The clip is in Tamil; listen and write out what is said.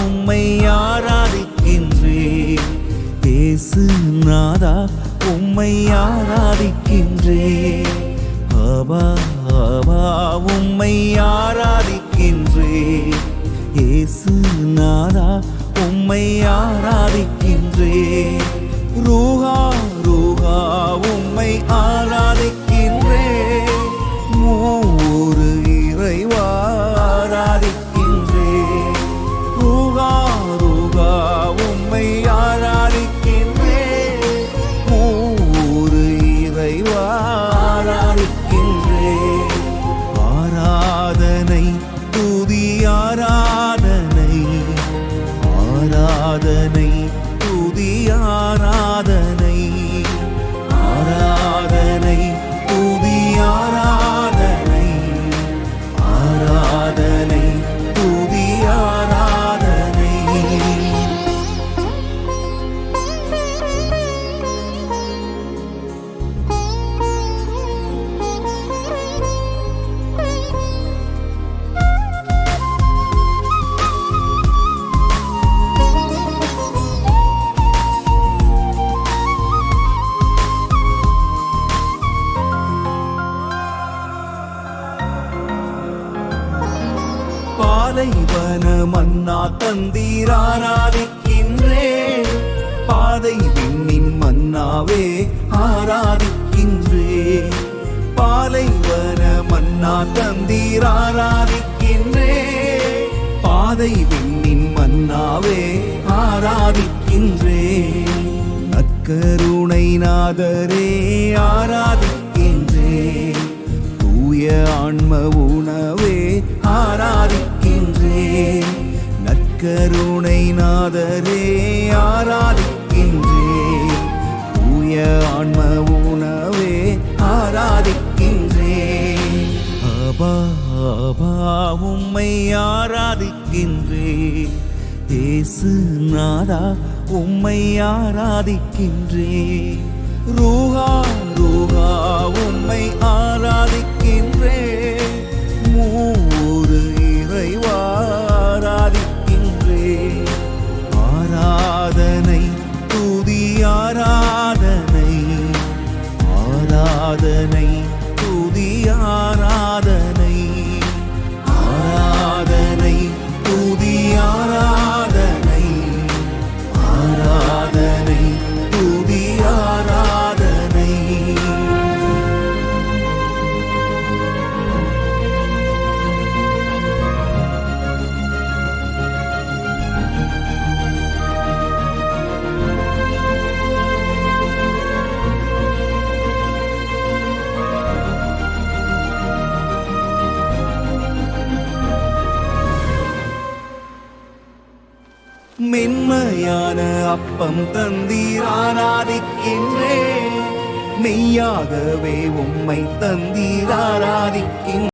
உம்மை ஆராதிக்கின்றேன். இயேசு நாதா உம்மை ஆராதிக்கின்றேன். ஆபா ஆபா உம்மை ஆராதிக்கின்றேன். இயேசு நாதா உம்மை ஆராதிக்கின்றேன். ரூஹா ரூஹா உம்மை ஆராதிக்கின்றேன். மூவொரு இறைவா ஆராதிக்கின்றேன். ரூஹா ரூஹா உம்மை ஆராதிக்கின்றேன். மூவொரு இறைவா ஆராதிக்கின்றேன். ஆராதனை துதி ஆராதனை, ஆராதனை துதி ஆராதனை, ஆராதனை துதி ஆராதனை, ஆராதனை துதி ஆராதனை. பாலைவன மன்னா தந்தீர் ஆராதிக்கின்றேன். பாதை விண்ணின் மன்னாவே ஆராதிக்கின்றேன். பாலைவன மன்னா தந்தீர் ஆராதிக்கின்றேன். பாதை விண்ணின் மன்னாவே ஆராதிக்கின்றேன். நற்கருணை நாதரே ஆராதிக்கின்றேன். தூய ஆன்ம உணவே ஆராதிக்கின்றேன். நற்கருணை நாதரே ஆராதிக்கின்றேன். தூய ஆன்ம உணவே ஆராதிக்கின்றேன். ஆபா ஆபா உம்மை ஆராதிக்கின்றேன். இயேசு நாதா உம்மை ஆராதிக்கின்றேன். ரூஹா ரூஹா உம்மை ஆராதிக்கின்றேன். மூவொரு இறைவா ஆராதிக்கின்றேன். ஆராதனை துதி ஆராதனை, ஆராதனை துதி ஆராதனை, ஆராதனை துதி ஆராதனை, ஆராதனை துதி ஆராதனை. மென்மையான அப்பம் தந்தீர் ஆராதிக்கின்றேன். மெய்யாகவே உம்மை தந்தீர் ஆராதிக்கின்றேன்.